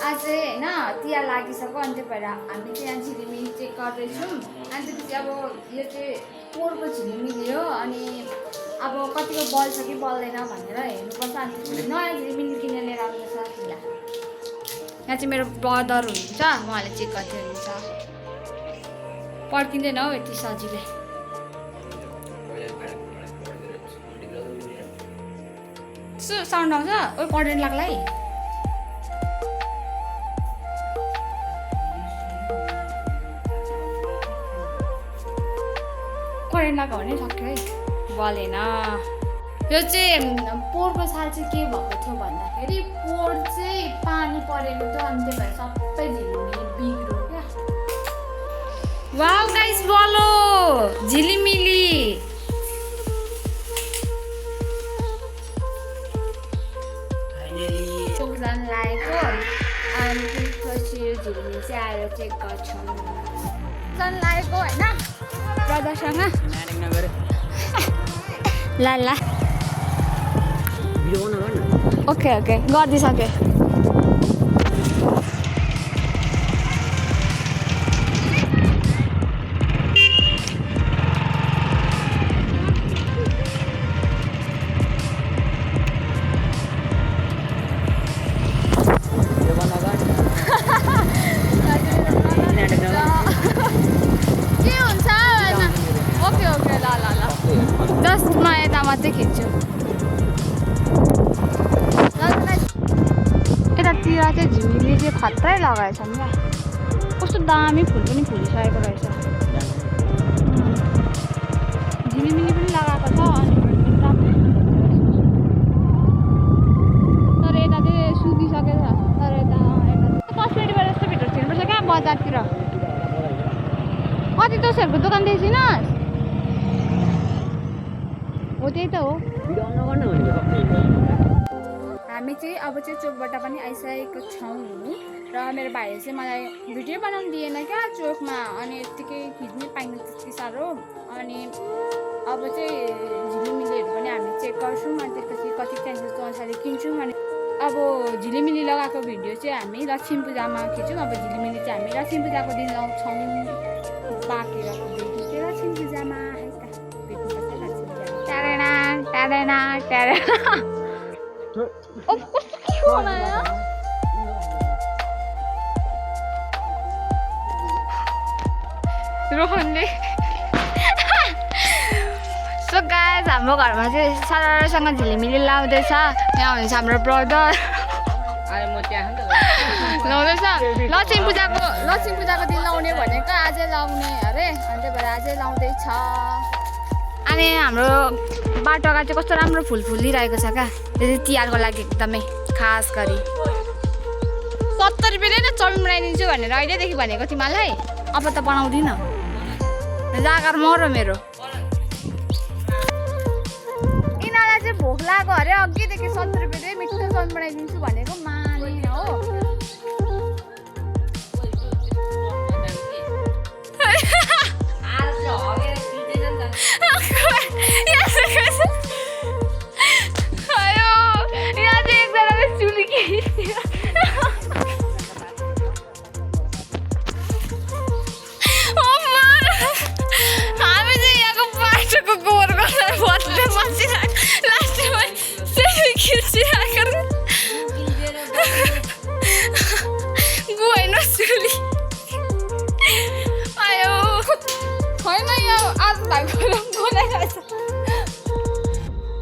आज होइन तिहार लागिसक्यो अनि त्यही भएर हामी चाहिँ यहाँ झिलिमिली चेक गर्दैछौँ अनि त्यसपछि अब यो चाहिँ पोहोरको झिलिमिली हो अनि अब कतिको बल्छ कि बल्दैन भनेर हेर्नुपर्छ अनि त्यसपछि नयाँ झिलिमिली किनेर लिएर आउनुपर्छ तिहार। यहाँ चाहिँ मेरो ब्रदर हुनुहुन्छ उहाँले चेक गर्दै हुनुहुन्छ पर्खिँदैन हौ यति सजिलै यसो साउन्ड आउँछ ओ करेन्ट लाग्ला है करेन्ट लाग्यो भने सक्यो है बलेन। यो चाहिँ पोहोरको साल चाहिँ के भएको थियो भन्दाखेरि पोहोर चाहिँ पानी परेको थियो अनि त्यही भएर सबै झिलिमिली बिग्रो क्या। वाउ गाइस बलो झिलिमिली चोकजान लागेको अनि त्यसपछि यो झिलिमिली चाहिँ आएर चेक गर्छौँ चोकजान लागेको होइन ब्रदरसँग ल ल ओके ओके गरिदिइसकेँ। के हुन्छ ओके ओके ल ल ल जस्ट म यता मात्रै खिच्छु यतातिर चाहिँ झिमिली चाहिँ खत्रै लगाएछ नि क्या कस्तो दामी फुल पनि फुलिसकेको रहेछ झिलिमिली पनि लगाएको छ अनि तर यता चाहिँ सुकिसकेको छ तर यता कस्मेटिकबाट यस्तो भित्र छिर्नुपर्छ क्या बजारतिर कति दोषहरूको दोकान देखिनस् हो त्यही त हो। हामी चाहिँ अब चाहिँ चोकबाट पनि आइसकेको छौँ र मेरो भाइले चाहिँ मलाई भिडियो बनाउनु दिएन क्या चोकमा अनि यत्तिकै खिच्नै पाइँदैन त्यति साह्रो अनि अब चाहिँ झिलिमिलीहरू पनि हामी चेक गर्छौँ अनि त्यसपछि कति टेन्सनको अनुसारले किन्छौँ अनि अब झिलिमिली लगाएको भिडियो चाहिँ हामी लक्ष्मी पूजामा खिच्छौँ। अब झिलिमिली चाहिँ हामी लक्ष्मी पूजाको दिन लगाउँछौँ बाकेर भेट्नु लक्ष्मी पूजामा है त भेट्नुपर्छ लक्ष्मी पूजामा ट्यारेना ट्यारेना ट्यारेना कस्तो के होला रोहनले सो गाइस हाम्रो घरमा चाहिँ सरसँग झिलिमिली लाउँदैछ यहाँ हुनुहुन्छ हाम्रो ब्रदर लाउँदैछ लक्ष्मी पूजाको दिन लाउने भनेको आजै लाउने अरे अनि त्यही भएर आजै लाउँदैछ अनि हाम्रो बाटोगा चाहिँ कस्तो राम्रो फुल फुलिरहेको छ क्या त्यो चाहिँ तिहारको लागि एकदमै खास गरी 70 रुपियाँले नै चौमिन बनाइदिन्छु भनेर अहिलेदेखि भनेको तिमीलाई अब त बनाउँदिन जागर म र मेरो यिनीहरूलाई चाहिँ भोक लाग्यो अरे अघिदेखि 70 रुपियाँले मिठो चौमिन बनाइदिन्छु भनेको मानेन हो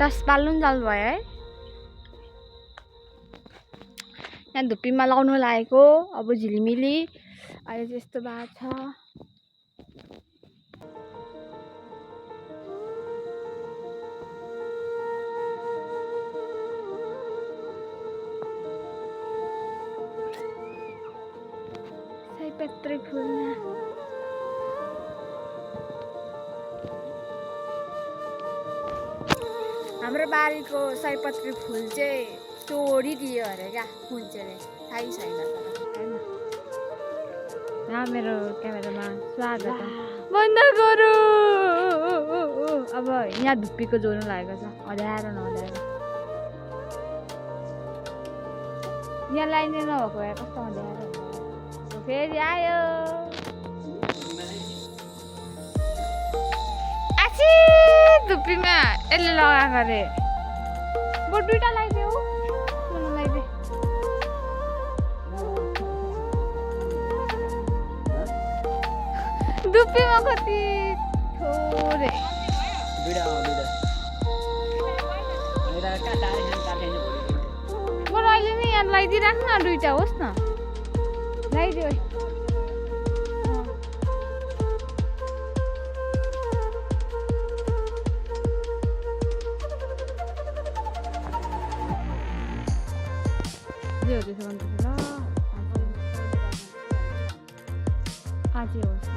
टस बाल्नु पनि चालु भयो है यहाँ धुप्पीमा लाउनु लागेको अब झिलिमिली अहिले चाहिँ यस्तो भएको छ सयपत्री फुल हाम्रो बारीको सयपत्री फुल चाहिँ तोडिदियो अरे क्या कुन्चेले थाहै छैन यहाँ मेरो क्यामेरामा स्वागत बन्द गरौ अब यहाँ धुप्पीको जोड्नु लागेको छ अँध्यारो नअँध्यारो यहाँ लाइने नभएको भए कस्तो देखाएर फेरि आयो आछि धुप्पीमा यसले लगाएको अरे बरु दुइटा लगाइदियो लगाइदे धुप्पीमा कति थोरै बरु अहिले नै यहाँ लगाइदिइराख्नु न दुइटा होस् न लगाइदियो जे हो त्यसो भन्नु ल आज होस्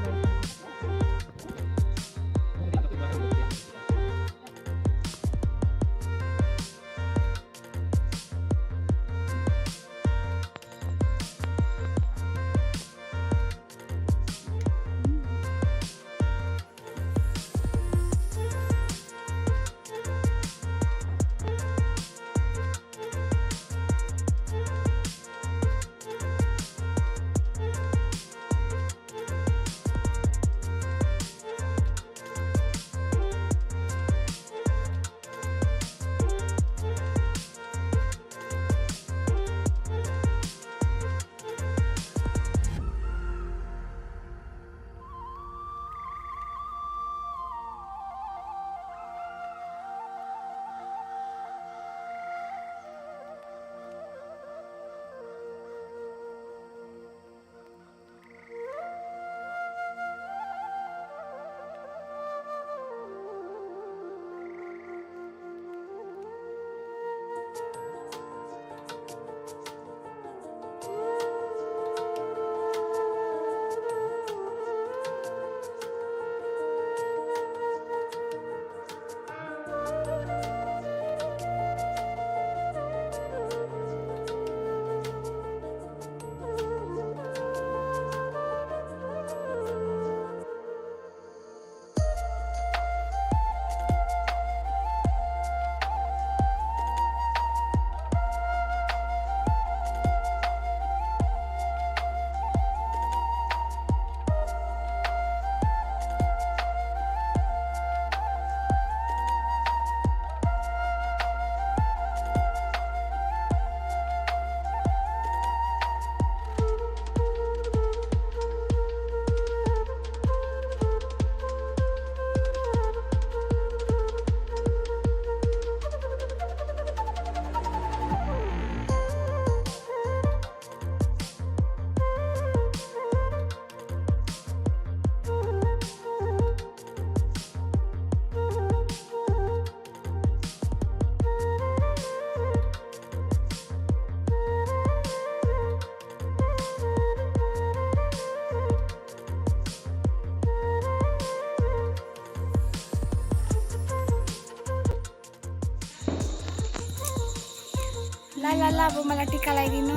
ल अब मलाई टिका लगाइदिनु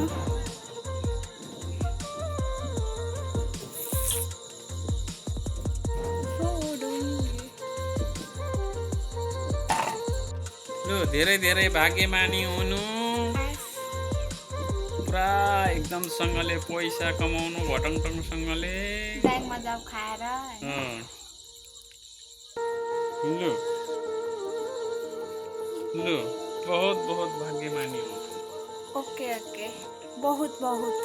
लु धेरै धेरै भाग्यमानी हुनु पुरा एकदम सँगले पैसा कमाउनु घटङटङसँगले ब्याङ्कमा जब खाएर लु लु बहुत बहुत भाग्यमानी हो ओके ओके बहुत बहुत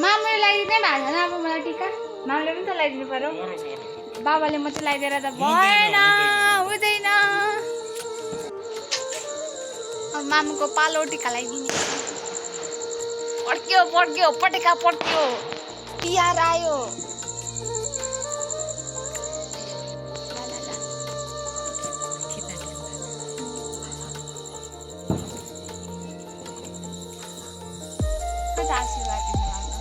मामले लगाइदिने भएको छैन अब मलाई टिका मामले पनि त लगाइदिनु पर्यो बाबाले मात्रै लगाइदिएर त भएन हुँदैन अब मामुको पालो टिका लगाइदिने पड्क्यो पड्क्यो पटेका पड्क्यो तिहार आयो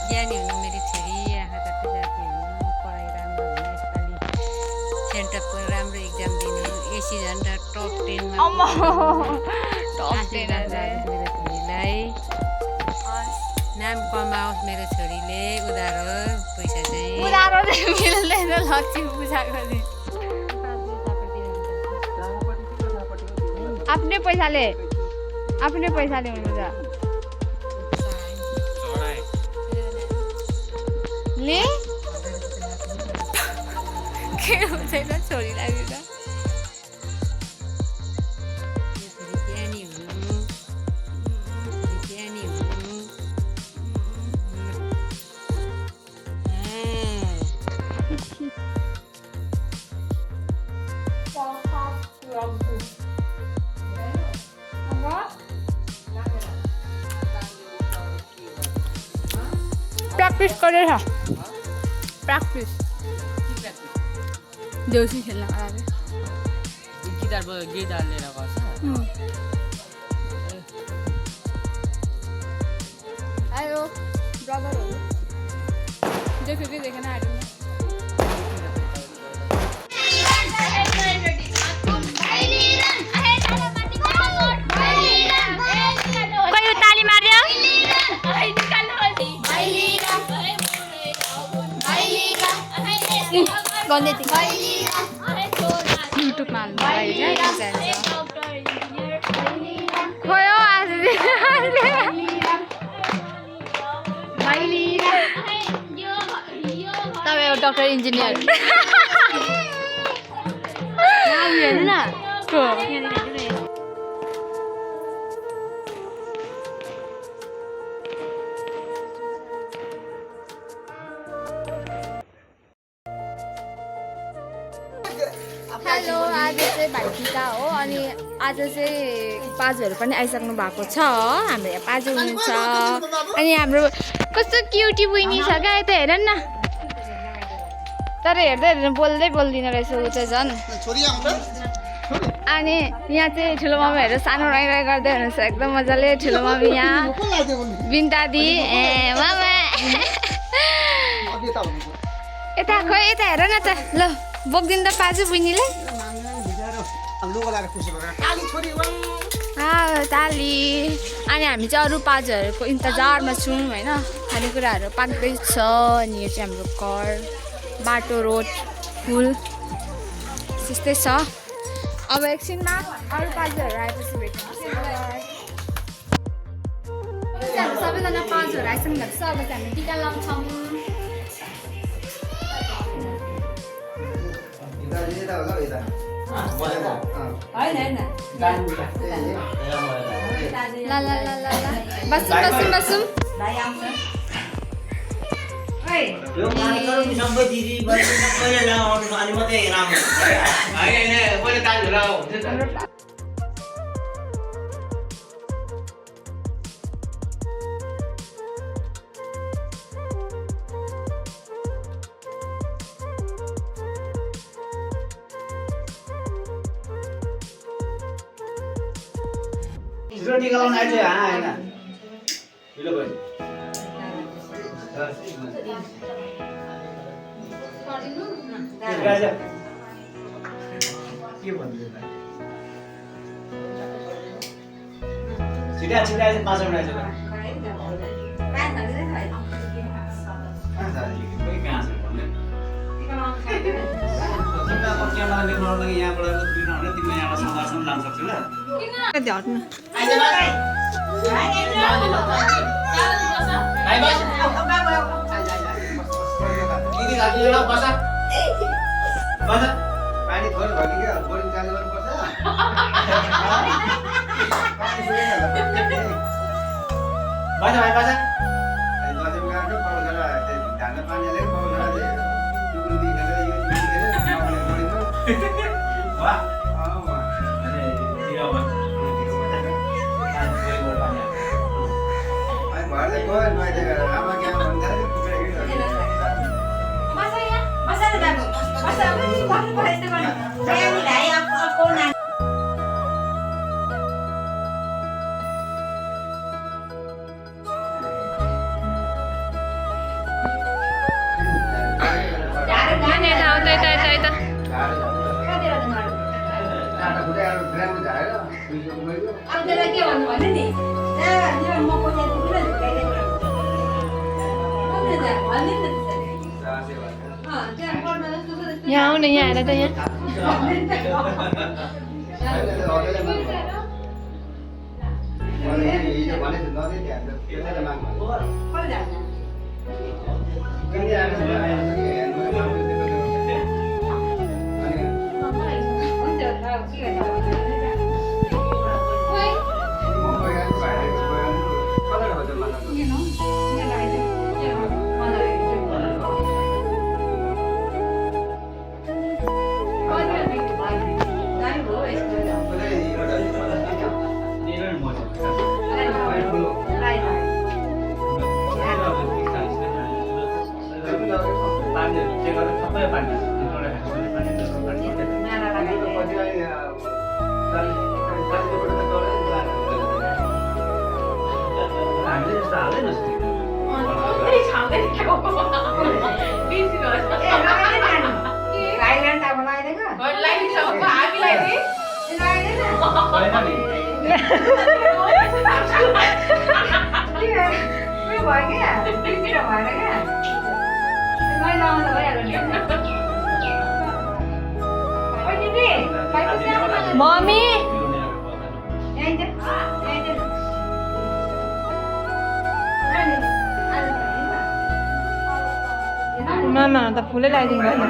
ज्ञानी हुनु मेरो छोरी आँखा कति जाति हुनु पढाइ राम्रो हुनु यसपालि सेन्टअपको राम्रो इक्जाम दिनु एसी झन्डा टप 10मा टप 10 मेरो छोरीलाई नाम कमाओस् मेरो छोरीले उधारो पैसा चाहिँ उधारो चाहिँ मिल्दैन लक्ष्मी पूजाको दिन आफ्नै पैसाले आफ्नै पैसाले हुन्छ चढाए ले के हुँदैन छोरीलाई त ज्ञानी हुनु ज्ञानी हुनु प्र्याक्टिस गरेर प्र्याक्टिस देउसी खेल्नको लागि गिटार लिएर गर्छ हेलो ब्रदरहरू देख्यो कि देखेन आइटम कोही ताली मार्यो गर्दै युट्युबमा हाल्नु लागि चाहिँ खोयो आज तपाईँ डक्टर इन्जिनियर हेर्नु न को हेलो आज चाहिँ भाइटिका हो अनि आज चाहिँ पाजुहरू पनि आइसक्नु भएको छ हाम्रो यहाँ पाजु हुनुहुन्छ अनि हाम्रो कस्तो क्युटी बुइनी छ क्या यता हेर न तर हेर्दै हेर्नु बोल्दै बोल्दिनँ रहेछ ऊ चाहिँ झन् अनि यहाँ चाहिँ ठुलो मम्मीहरू सानो राई गर्दै हुनुहुन्छ एकदम मजाले ठुलो मम्मी यहाँ बिन्तादी ए मामा यता खोइ यता हेर न त ल बोक्दिनु त पाजु बुइनीले ताली अनि हामी चाहिँ अरू पाजुहरूको इन्तजारमा छौँ होइन खानेकुराहरू पाक्दैछ अनि यो चाहिँ हाम्रो घर बाटो रोड फुल त्यस्तै छ अब एकछिनमा अरू पाजुहरू आएपछि भेट्नु हाम्रो सबैजना पाजुहरू आइसक्नु भएको छ अब चाहिँ हामी टिका लगाउँछौँ ल ल ल ल ल बसौँ बसौँ बसौँ यो मान्छेहरु सबै दिदी बहिनी सबैले लाउनु अनि मात्रै राम्रो हैन मैले ताल झुलाउ हुन्छ त रोटी गाउन आइज हैन हिलो भयो के भन्दै छिटा छिटा चाहिँ 5 मिनेट आइज कोही कहाँ छ भन्ने तिमीलाई म क्यामेरा लिएर आउन लागि यहाँबाट दिनु भने तिमीले यहाँ संघर्षमा लान सक्छौ ल कति हट्नु भाइ बस दिदी लागि ल बस बस पानी थोरै भयो कि बोरिङ चालु गर्नुपर्छ बस भाइ बस धान पानीले टुकुर दिएर यो बोरिङमा वाह अरे दियो बस भर्दै गयो नआइदिएर आमा क्या भन्दा यहाँ आउन यहाँ हेर त यहाँ चाहिँ नदिए ध्यान त त्यसलाई त माग्नु कति जान्छ किन आएको छ हुन्छ अब के गर्नु मम्मी मामा त फुलै लगाइदिनु भएन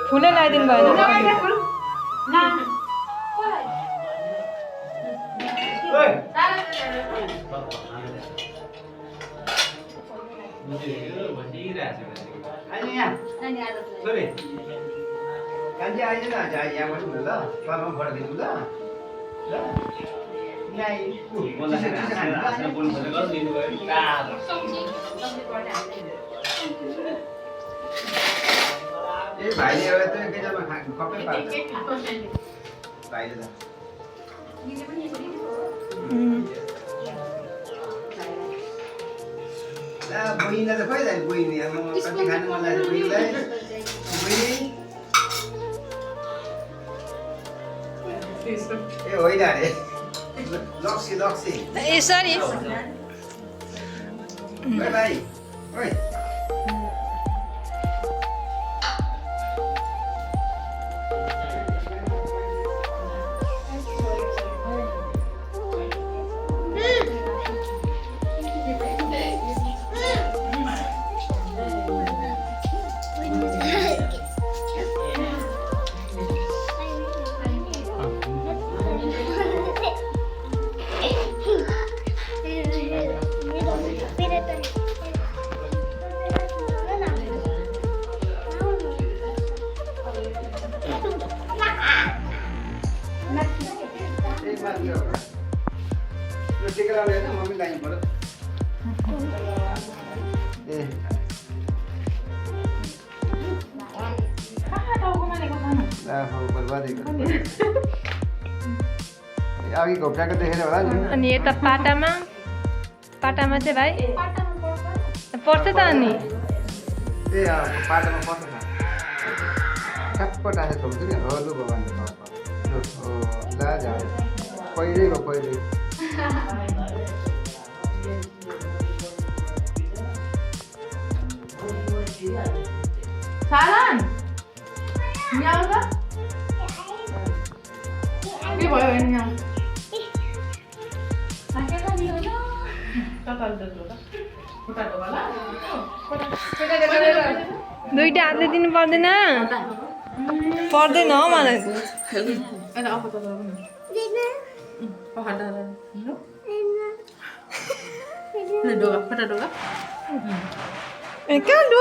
फुलै लगाइदिनु भएन कान्छी आइज न यहाँ बस्नु ल घरमा फर्किनु ल ए भाइले एउटा त एकैजमा कपै पार्छ भाइले त ला बहिनीलाई त खोइ जाने बहिनी अब कति खानु मन लाग्छ बहिनीलाई बहिनी ए होइन अरे लक्सी लक्सी ए सरी बाई बाई ओइ मम्मी लाइन पऱ्यो ए बर्बादै अघि घोप्टाको देखेर होला नि अनि यता पाटामा पाटामा चाहिँ भाइ पर्छ त अनि ए पाटामा पर्छ त ठ्याप्प टाँसे छोड्छु नि हो लु भगवान् ल जा पहिल्यै भयो पहिल्यै सालन यहाँ आऊ त के भयो भने यहाँ दुईटा हातले दिनु पर्दैन पर्दैन हो मलाई ए कहाँ डो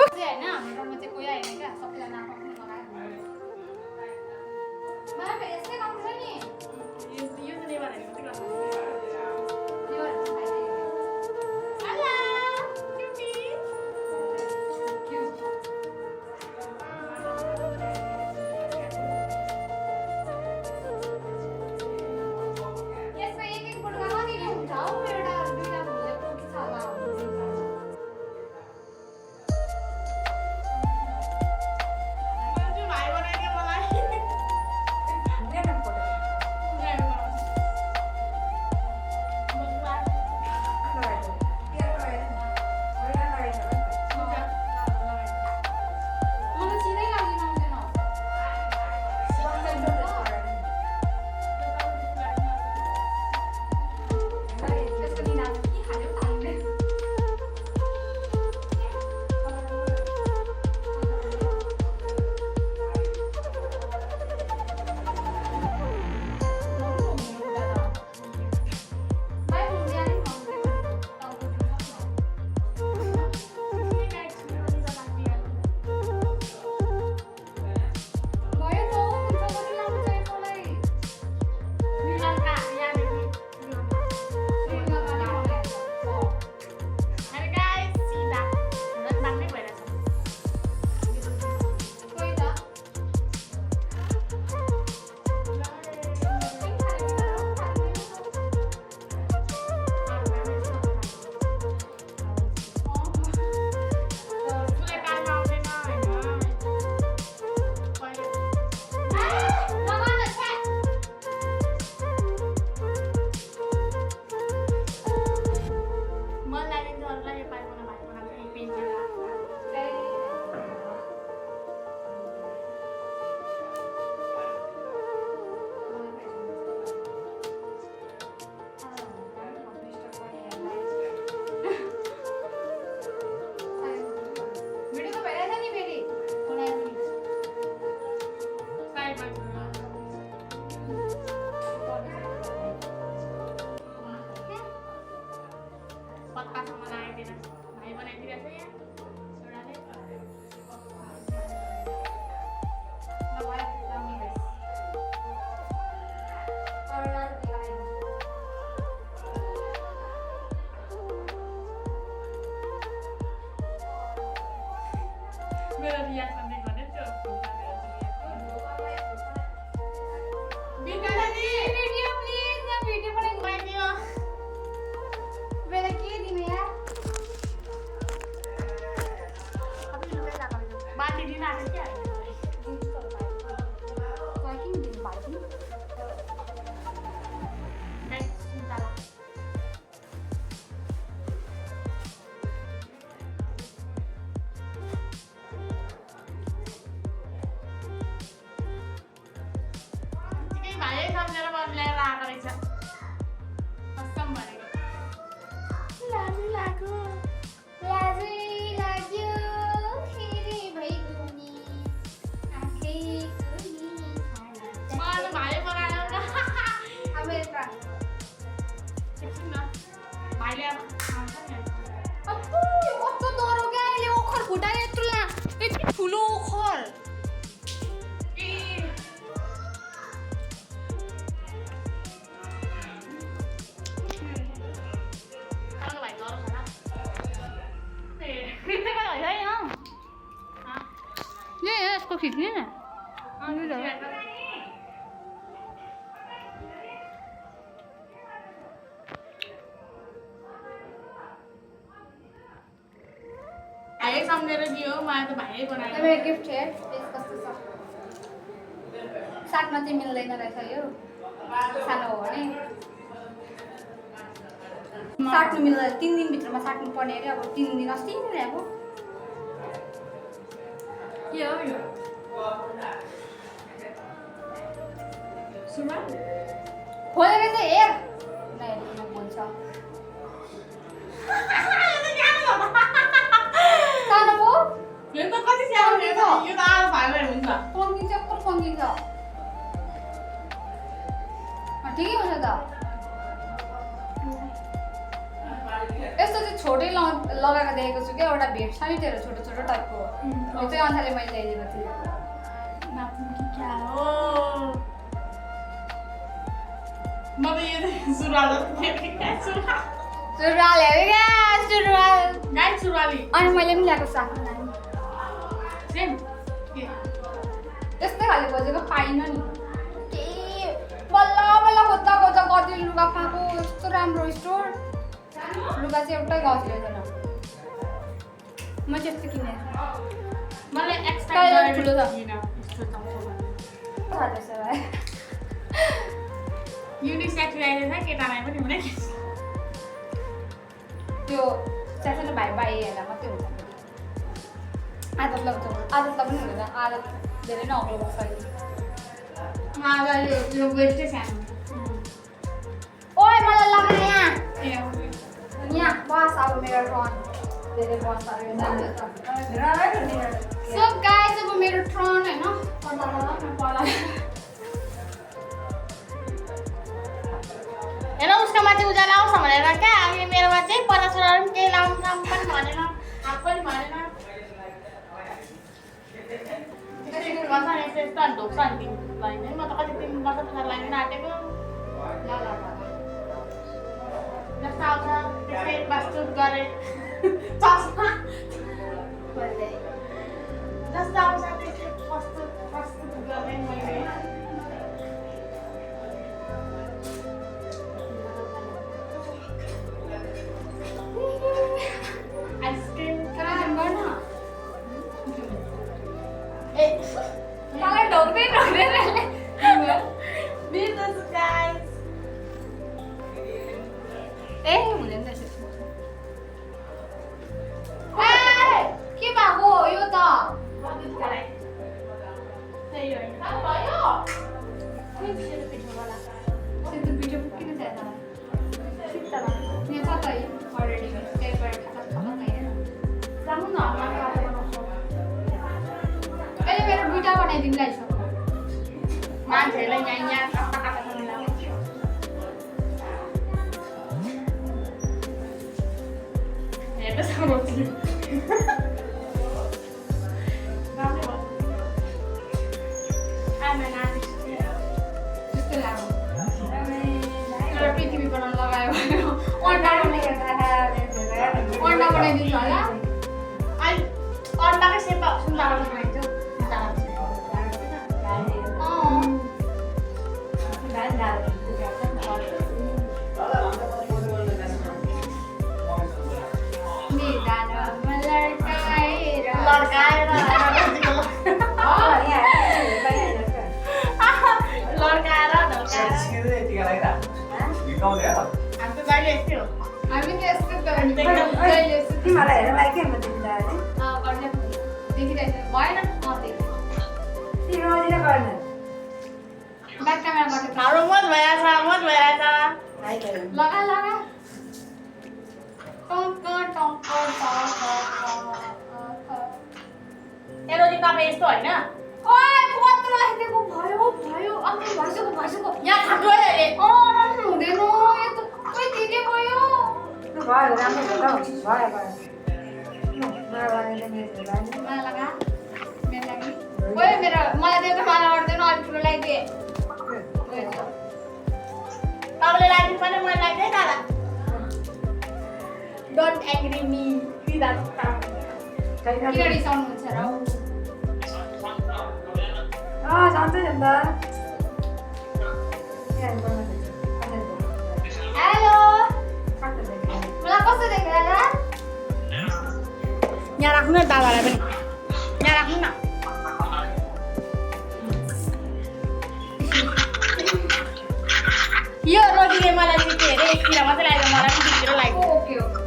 रियाक्सन दिनु भने त्यो भिडियो प्लिज यहाँ भिडियो बनाइदियो बेला के दिनु यार बाटी दिन आएको क्या भाइ सम्झेर ल्याएर आएको रहेछ कसम भनेको लाजै लाग्यो लाजै लाग्यो फेरि भइगयो नि आँखै कुनी मलाई भाइ बनाएर अब यता एकछिन न भाइले अब आउँछ नि अप्पु कस्तो डरो क्या अहिले ओखर फुटायो यत्रो यति ठुलो ओखर ए भाइ डर खाना ए यसको खिच्ने न भाइ सम्झेर दियो मलाई त भाइ बनाएर मेरो गिफ्ट है यस कस्तो छ साट्न चाहिँ मिल्दैन रहेछ यो सानो हो भने साट्नु मिल्दैन 3 दिनभित्रमा साट्नु पर्ने अरे अब 3 दिन अस्ति नै ल्याएको के हो यो सुमा खोलेर चाहिँ हेर नहेरेको बोल्छ सानो हो यो त कति स्याहार यो त आएर भाइ हुन्छ पङ्किन्छ कस्तो पङ्किन्छ ठिकै हुन्छ त यस्तो चाहिँ छोटै लगाएर देखेको छु क्या एउटा भेट छ नि तेरो छोटो छोटो टाइपको हो चाहिँ अन्थाले मैले ल्याइदिएको थिएँ नाच्नु कि क्या हो म त यो सुरुवाल सुरुवाल हेरे क्या सुरुवाल गाई सुरुवाली अनि मैले पनि ल्याएको साथमा सेम त्यस्तै खाले खोजेको पाइनँ नि के बल्ल बल्ल खोज्दा खोज्दा कति लुगा पाएको यस्तो राम्रो स्टोर लुगा चाहिँ एउटै गएको छैन म चाहिँ यस्तो किनेँ मलाई Kaya एक्सपेक्ट ठुलो छ। युनिसेक्स ल्याइदिएछ केटालाई पनि हुने त्यो सानो भाइ भाइ हेर्दा मात्रै हुन्छ आदतलाई पनि हुँदैन आदत धेरै नै अग्लो बस्छ यो वेस्टै सानो ओए मलाई लगा यहाँ ए यहाँ बस अब मेरो टर्न धेरै बस सो गाइस अब मेरो टर्न होइन पर्दा हेर उसको माथि उज्यालो आउँछ भनेर क्या अनि मेरोमा चाहिँ परासुराहरू पनि केही लाउनु पनि भनेन हात पनि भनेन त्यसरी भन्छ नि त्यस्तो ढोक्छ नि तिमीलाई नै म त कति 3 वर्ष पछाडि लाग्न आँटेको जस्तो आउँछ त्यसै प्रस्तुत गरेँ चस्मा जस्तो आउँछ त्यसै प्रस्तुत गरेँ मैले आइसक्रिम कराजन गर्न ए मलाई ढोक्दै Business guys. ए हुँदैन त्यसो ए के भएको यो त त्यही हो भयो सेतो भिडियो किन चाहिन्छ यहाँ छ त अलरेडी त्यही भएर थाहा छैन जानु न अहिले मेरो दुईटा बनाइदिउँला छ मान्छेलाई यहाँ हेर्दै सानो थियो राम्रो भयो आमा नानी त्यस्तो लाग्यो एउटा पृथ्वी बनाउन लगायो भने अन्डा बनाइदिन्छ होला अहिले अन्डाकै सेपा सुन्दामा पाइन्छ तपाईँ यस्तो होइन यहाँ खानु हुँदैन मलाई दिएको मलाई गर्दैन अलिक ठुलो लगाइदिए तपाईँले लागि पनि मलाई लाग्दै दादा डोन्ट एग्री मी विदाउट किन रिसाउनुहुन्छ र हेलो मलाई कस्तो देख्यो दादा यहाँ राख्नु न दादालाई पनि यहाँ राख्नु न यो रोटीले मलाई चाहिँ के अरे 1 किलो मात्रै लाग्यो मलाई पनि 2 किलो लाग्यो ओके ओके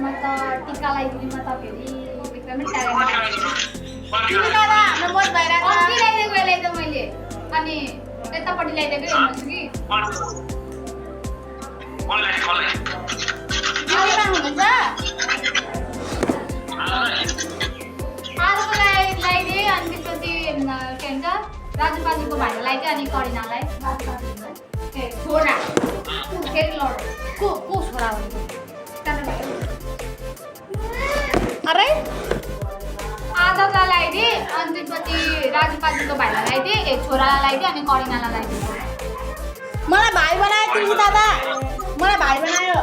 म त टिका लगाइदिने म त फेरि एकदमै टाढा दादा हाम्रो मत भइरहेको अस्ति ल्याइदिएको यसलाई त मैले अनि यतापट्टि ल्याइदिएको हेर्नुहोस् कि हुनुहुन्छ आलुको लगाइदिएँ अनि त्यसपछि के भन्छ राजुपाजुको भाइलाई लगाइदिएँ अनि करिनालाई ए छोरा फेरि लड को छोरा भनेको अरे आधालाई लगाइदिएँ अनि त्यसपछि राजुपाजुको भाइलाई लगाइदिएँ ए छोरालाई लगाइदिएँ अनि करिनालाई लगाइदिएँ मलाई भाइ बनायो तिमी दादा मलाई भाइ बनायो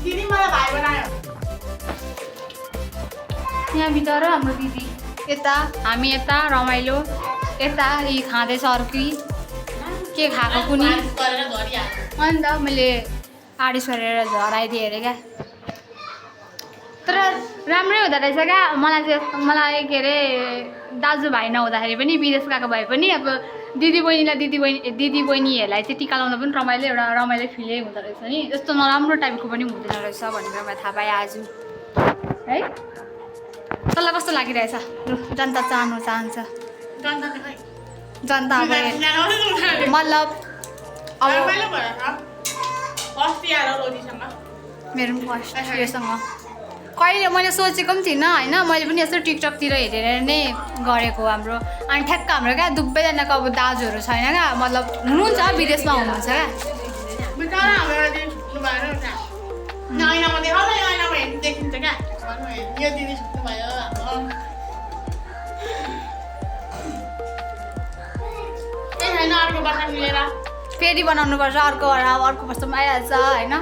दिदी मलाई भाइ बनायो यहाँभित्र हाम्रो दिदी यता हामी यता रमाइलो यता यी खाँदैछ अर्की के खाएको कुनी अनि त मैले आडिस गरेर झराइदिएँ अरे क्या तर राम्रै हुँदो रहेछ क्या मलाई के अरे दाजुभाइ नहुँदाखेरि पनि विदेश गएको भए पनि अब दिदी बहिनीहरूलाई चाहिँ टिका लाउँदा पनि एउटा रमाइलो फिलै हुँदो रहेछ नि यस्तो नराम्रो टाइपको पनि हुँदैन रहेछ भनेर मैले थाहा पाएँ आज है तँलाई कस्तो लागिरहेछ जनता चाहन्छ जनता अब मतलब अब मेरो पनि फर्स्ट योसँग कहिले मैले सोचेको पनि थिइनँ होइन मैले पनि यस्तो टिकटकतिर हेरेर नै गरेको हाम्रो अनि ठ्याक्क हाम्रो क्या दुबैजनाको अब दाजुहरू छैन क्या मतलब हुनुहुन्छ विदेशमा हुनुहुन्छ क्या फेरि बनाउनुपर्छ अर्को वर्षमा आइहाल्छ होइन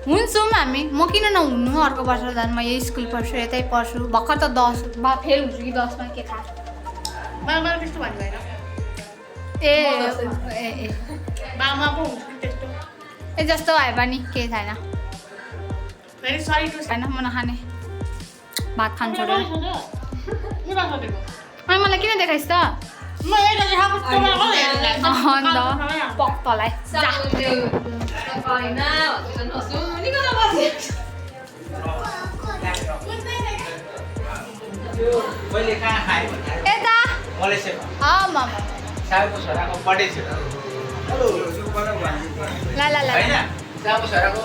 हुन्छौँ हामी म किन नहुनु अर्को वर्ष झन् म यही स्कुल पढ्छु यतै पढ्छु भर्खर त 10 फेल हुन्छु कि 10मा के थाहा ए जस्तो भए पनि केही छैन होइन म नखाने भात खानु छोडेर अनि मलाई किन देखाइस् त अन्त पक्कलाई मैले कहाँ खाएँ भने यता मलेसियामा मामा साहुको छोराको बर्थडे थियो ल ल ल होइन साहुको छोराको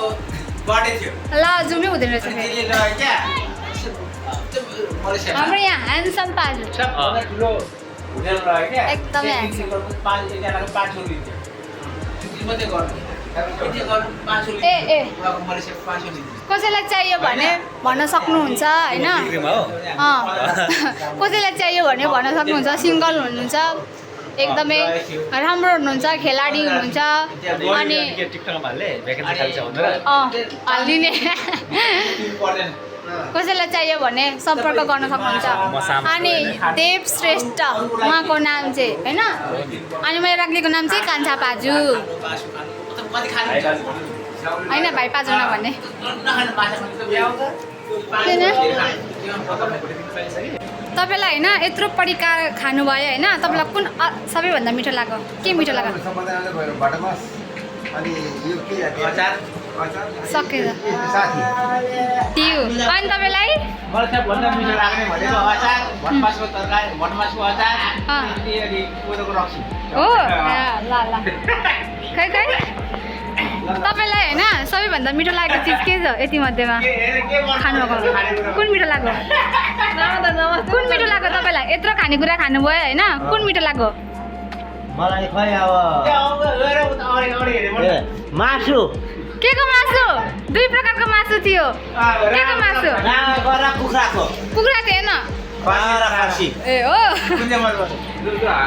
बर्थडे थियो ल जुमै हुँदैन रहेछ फेरि त्यसले गयो क्या मलेसियामा हाम्रो यहाँ ह्यान्डसम पाजु सबभन्दा ठुलो होटेल रह्यो क्या एकदमै एकजनाको 500 दिन्थ्यो ए ए कसैलाई चाहियो भने भन्न सक्नुहुन्छ होइन कसैलाई चाहियो भने भन्न सक्नुहुन्छ सिङ्गल हुनुहुन्छ एकदमै राम्रो हुनुहुन्छ खेलाडी हुनुहुन्छ अनि हालिदिने कसैलाई चाहियो भने सम्पर्क गर्न सक्नुहुन्छ अनि देव श्रेष्ठ उहाँको नाम चाहिँ होइन अनि मैले राखिदिएको नाम चाहिँ कान्छा पाजु होइन भाइ पाजु नभन्ने तपाईँलाई होइन यत्रो परिकार खानुभयो होइन तपाईँलाई कुन सबैभन्दा मिठो लाग्यो के मिठो लाग्यो सकेर त्यो अनि तपाईँलाई मलाई सबभन्दा मिठो लाग्ने भनेको अचार भटमासको तरकारी भटमासको अचार अनि कोदोको रक्सी हो ल ल खै खै तपाईँलाई होइन सबैभन्दा मिठो लागेको चिज के छ यति मध्येमा खानुभएको कुन मिठो लाग्यो कुन मिठो लाग्यो तपाईँलाई यत्रो खानेकुरा खानुभयो होइन कुन मिठो लाग्यो मलाई खै अब मासु के को मासु दुई प्रकारको मासु थियो के को मासु कुखुरा थिएन ए हो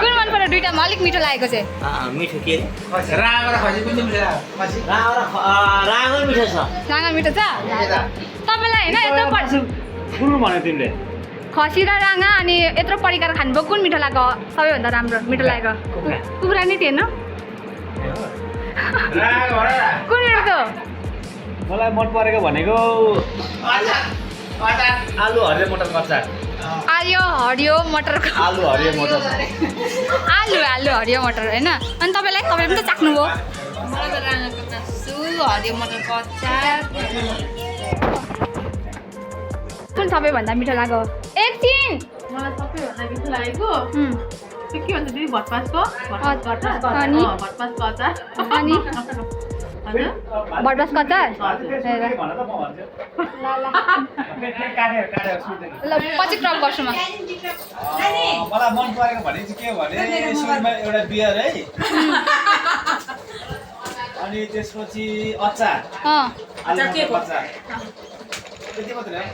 कुन मन पर्यो दुईटामा अलिक मिठो लागेको चाहिँ मिठो के राँगो मिठो छ राँगा मिठो छ तपाईँलाई होइन यत्रो तिमीले खसी र राँगा अनि यत्रो परिकार खानुभयो कुन मिठो लाग्यो सबैभन्दा राम्रो मिठो लागेको कुखुरा नै थिएन कुन मिठो मलाई मन परेको भनेको आलु हरियो मटरको अचार आलु हरियो मटरको आलु हरियो मटर आलु हरियो मटर होइन अनि तपाईँलाई तपाईँ पनि त चाख्नुभयो मलाई त राँगाको मासु हरियो मटरको अचार कुन सबैभन्दा मिठो लाग्यो एकछिन मलाई सबैभन्दा मिठो लागेको के भन्छ दिदी भटमासको अनि भटमासको अचार अनि भटमासको अचार ल पछि क्रप गर्छु म मलाई मन परेको भने चाहिँ के भने सुरुमा एउटा बियर है अनि त्यसपछि अचार के अचार त्यति मात्रै हो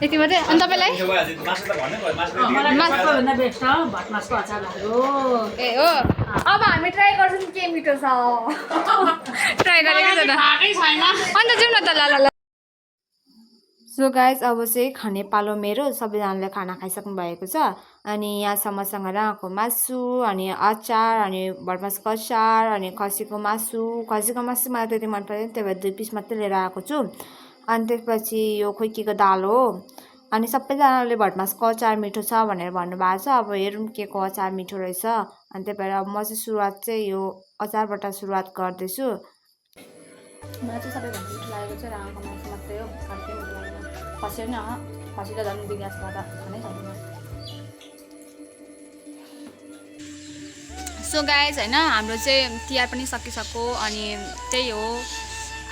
यति मात्रै अनि तपाईँलाई मासु त भन्नै पर्यो मासु ए हो अब हामी ट्राई गर्छौँ के मिठो छ ट्राई गरेको छैन अन्त जाउँ न त ल ल सो गाइज अब चाहिँ खाने पालो मेरो सबैजनाले खाना खाइसक्नु भएको छ अनि यहाँसम्मसँग राँगाको मासु अनि अचार अनि भटमासको अचार अनि खसीको मासु मलाई त्यति मन परेन त्यही भएर 2 पिस मात्रै लिएर आएको छु अनि त्यसपछि यो खोइ के को दाल हो अनि सबैजनाले भटमासको अचार मिठो छ भनेर भन्नुभएको छ अब हेरौँ के को अचार मिठो रहेछ अनि त्यही भएर म चाहिँ सुरुवात चाहिँ यो अचारबाट सुरुवात गर्दैछु मलाई चाहिँ सबैभन्दा मिठो लागेको चाहिँ राँगाको मासु मात्रै हो अर्कै मिठो लागेन खसी होइन खसी त झन् बिगासमा त खानै सक्दैन सो गाइज होइन हाम्रो चाहिँ तिहार पनि सकिसक्यो अनि त्यही हो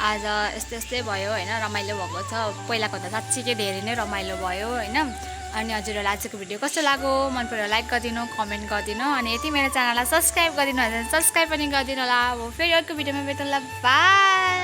आज यस्तै भयो होइन रमाइलो भएको छ पहिलाको त साँच्चीकै धेरै नै रमाइलो भयो होइन अनि हजुरहरूलाई आजको भिडियो कस्तो लाग्यो मन पऱ्यो लाइक गरिदिनु कमेन्ट गरिदिनु अनि यति मेरो च्यानललाई सब्सक्राइब गरिदिनु सब्सक्राइब पनि गरिदिनु होला अब फेरि अर्को भिडियोमा भेटौँला बाई